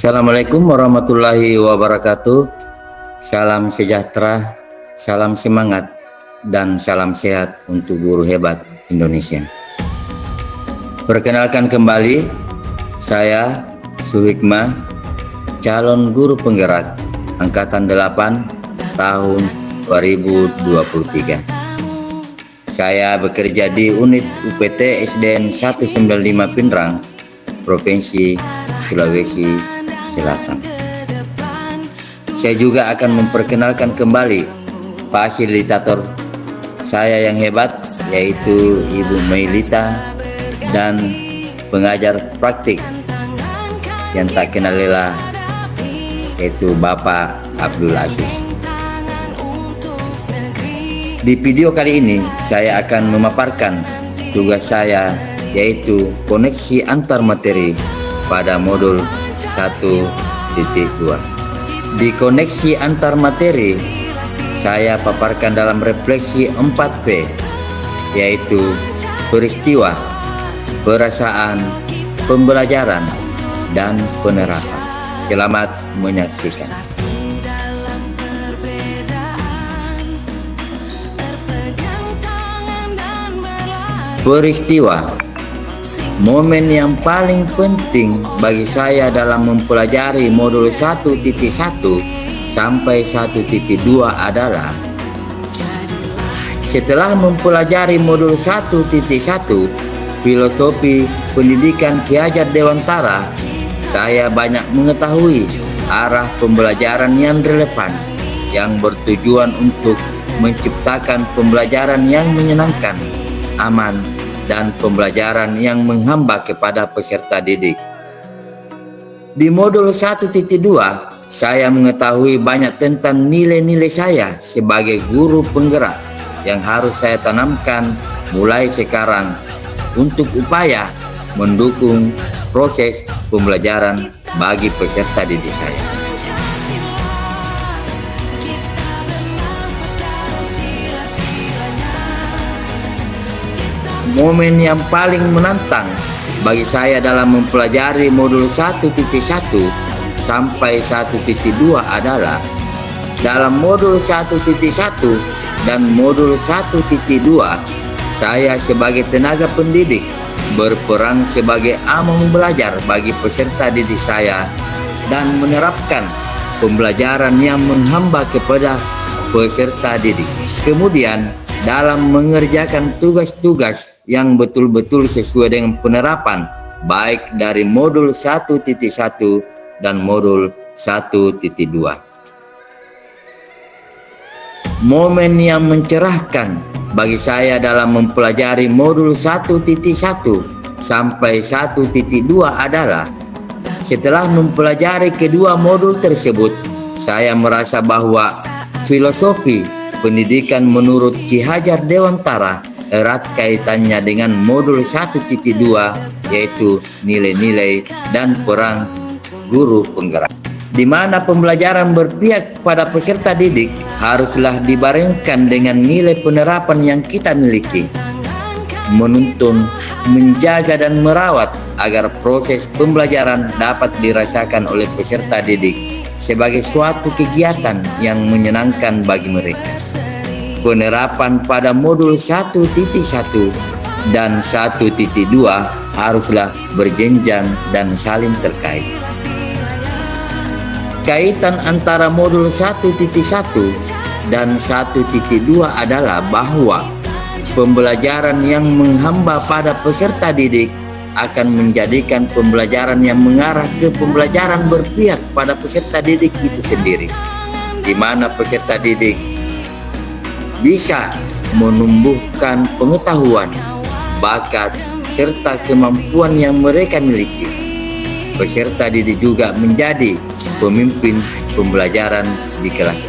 Assalamualaikum warahmatullahi wabarakatuh. Salam sejahtera, salam semangat, dan salam sehat untuk guru hebat Indonesia. Perkenalkan kembali, saya Suhikmah, calon guru penggerak Angkatan 8 tahun 2023. Saya bekerja di unit UPT SDN 195 Pindrang, Provinsi Sulawesi Selatan. Saya juga akan memperkenalkan kembali fasilitator saya yang hebat, yaitu Ibu Mailita, dan pengajar praktik yang tak kenal lelah, yaitu Bapak Abdul Aziz. Di video kali ini saya akan memaparkan tugas saya, yaitu koneksi antar materi pada modul 1.2. Di koneksi antar materi, saya paparkan dalam refleksi 4P, yaitu peristiwa, perasaan, pembelajaran, dan penerapan. Selamat menyaksikan. Peristiwa, momen yang paling penting bagi saya dalam mempelajari modul 1.1 sampai 1.2 adalah setelah mempelajari modul 1.1 filosofi pendidikan Ki Hajar Dewantara, saya banyak mengetahui arah pembelajaran yang relevan yang bertujuan untuk menciptakan pembelajaran yang menyenangkan, aman, dan pembelajaran yang menghamba kepada peserta didik. Di modul 1.2, saya mengetahui banyak tentang nilai-nilai saya sebagai guru penggerak yang harus saya tanamkan mulai sekarang untuk upaya mendukung proses pembelajaran bagi peserta didik saya. Momen yang paling menantang bagi saya dalam mempelajari modul 1.1 sampai 1.2 adalah dalam modul 1.1 dan modul 1.2, saya sebagai tenaga pendidik berperan sebagai among belajar bagi peserta didik saya dan menerapkan pembelajaran yang menghamba kepada peserta didik. Kemudian dalam mengerjakan tugas-tugas yang betul-betul sesuai dengan penerapan baik dari modul 1.1 dan modul 1.2. Momen yang mencerahkan bagi saya dalam mempelajari modul 1.1 sampai 1.2 adalah setelah mempelajari kedua modul tersebut, saya merasa bahwa filosofi pendidikan menurut Ki Hajar Dewantara erat kaitannya dengan modul 1.2, yaitu nilai-nilai dan peran guru penggerak, di mana pembelajaran berpihak pada peserta didik haruslah dibarengkan dengan nilai penerapan yang kita miliki, menuntun, menjaga, dan merawat agar proses pembelajaran dapat dirasakan oleh peserta didik sebagai suatu kegiatan yang menyenangkan bagi mereka. Penerapan pada modul 1.1 dan 1.2 haruslah berjenjang dan saling terkait. Kaitan antara modul 1.1 dan 1.2 adalah bahwa pembelajaran yang menghamba pada peserta didik akan menjadikan pembelajaran yang mengarah ke pembelajaran berpihak pada peserta didik itu sendiri, di mana peserta didik bisa menumbuhkan pengetahuan, bakat, serta kemampuan yang mereka miliki. Peserta didik juga menjadi pemimpin pembelajaran di kelas.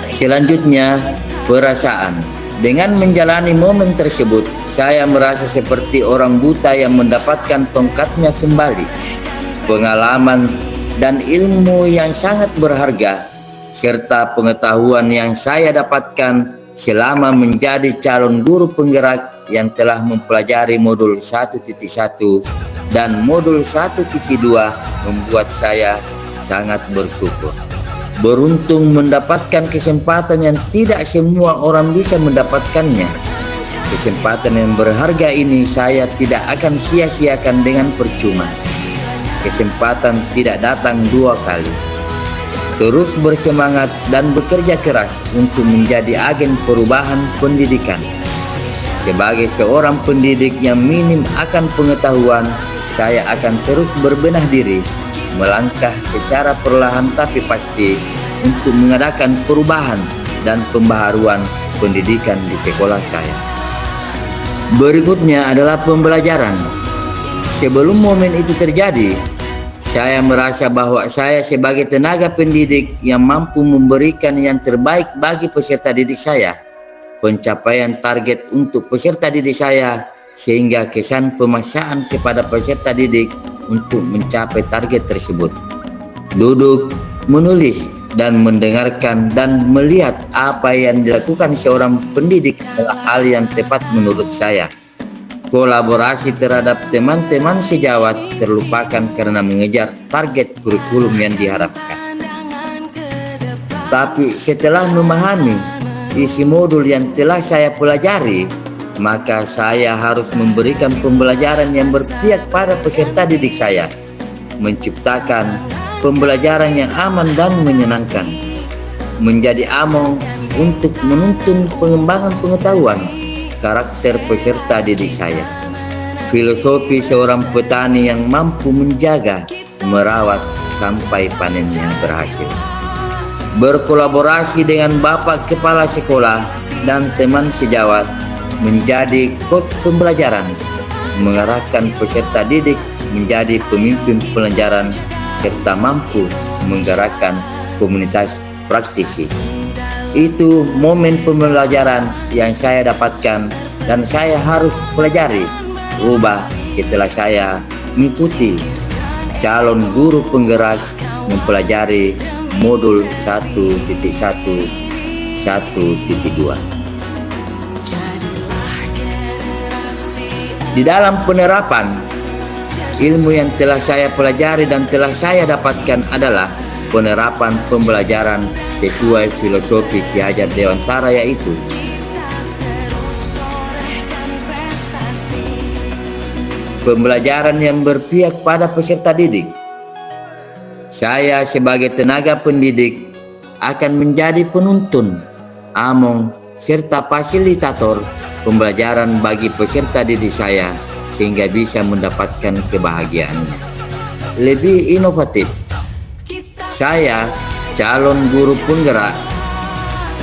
Selanjutnya, perasaan. Dengan menjalani momen tersebut, saya merasa seperti orang buta yang mendapatkan tongkatnya kembali. Pengalaman dan ilmu yang sangat berharga, serta pengetahuan yang saya dapatkan selama menjadi calon guru penggerak yang telah mempelajari modul 1.1 dan modul 1.2 membuat saya sangat bersyukur. Beruntung mendapatkan kesempatan yang tidak semua orang bisa mendapatkannya. Kesempatan yang berharga ini saya tidak akan sia-siakan dengan percuma. Kesempatan tidak datang dua kali. Terus bersemangat dan bekerja keras untuk menjadi agen perubahan pendidikan. Sebagai seorang pendidik yang minim akan pengetahuan, saya akan terus berbenah diri, melangkah secara perlahan tapi pasti untuk mengadakan perubahan dan pembaharuan pendidikan di sekolah saya. Berikutnya adalah pembelajaran. Sebelum momen itu terjadi, saya merasa bahwa saya sebagai tenaga pendidik yang mampu memberikan yang terbaik bagi peserta didik saya, pencapaian target untuk peserta didik saya, sehingga kesan pemaksaan kepada peserta didik untuk mencapai target tersebut. Duduk, menulis, dan mendengarkan dan melihat apa yang dilakukan seorang pendidik adalah hal yang tepat menurut saya. Kolaborasi terhadap teman-teman sejawat terlupakan karena mengejar target kurikulum yang diharapkan. Tapi setelah memahami isi modul yang telah saya pelajari, maka saya harus memberikan pembelajaran yang berpihak pada peserta didik saya, menciptakan pembelajaran yang aman dan menyenangkan, menjadi among untuk menuntun pengembangan pengetahuan karakter peserta didik saya. Filosofi seorang petani yang mampu menjaga, merawat sampai panennya berhasil. Berkolaborasi dengan Bapak Kepala Sekolah dan teman sejawat menjadi kos pembelajaran, mengarahkan peserta didik menjadi pemimpin pelajaran serta mampu menggerakkan komunitas praktisi. Itu momen pembelajaran yang saya dapatkan dan saya harus pelajari, rubah setelah saya mengikuti calon guru penggerak mempelajari modul 1.1 1.2. Di dalam penerapan ilmu yang telah saya pelajari dan telah saya dapatkan adalah penerapan pembelajaran sesuai filosofi Ki Hajar Dewantara, yaitu pembelajaran yang berpihak pada peserta didik. Saya sebagai tenaga pendidik akan menjadi penuntun, among, serta fasilitator pembelajaran bagi peserta didik saya sehingga bisa mendapatkan kebahagiaannya. Lebih inovatif, saya calon guru penggerak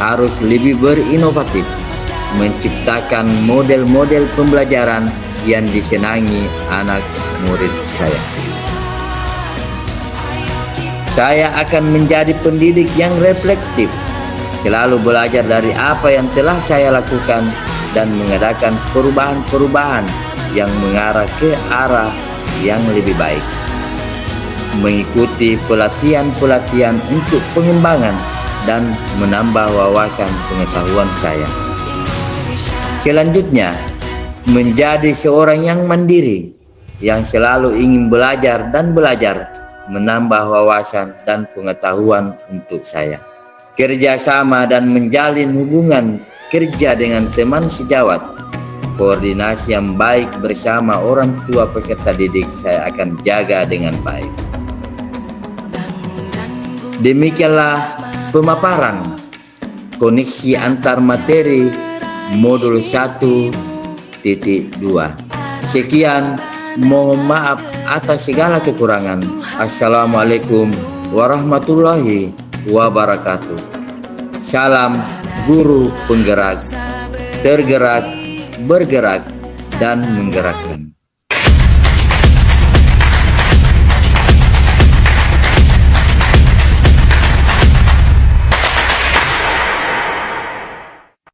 harus lebih berinovatif, menciptakan model-model pembelajaran yang disenangi anak murid saya. Saya akan menjadi pendidik yang reflektif, selalu belajar dari apa yang telah saya lakukan dan mengadakan perubahan-perubahan yang mengarah ke arah yang lebih baik. Mengikuti pelatihan-pelatihan untuk pengembangan dan menambah wawasan pengetahuan saya. Selanjutnya, menjadi seorang yang mandiri, yang selalu ingin belajar dan belajar, menambah wawasan dan pengetahuan untuk saya. Kerjasama dan menjalin hubungan kerja dengan teman sejawat, koordinasi yang baik bersama orang tua peserta didik saya akan jaga dengan baik. Demikianlah pemaparan koneksi antar materi modul 1.2. Sekian, mohon maaf atas segala kekurangan. Assalamualaikum warahmatullahi wabarakatuh. Salam guru penggerak, tergerak, bergerak, dan menggerakkan.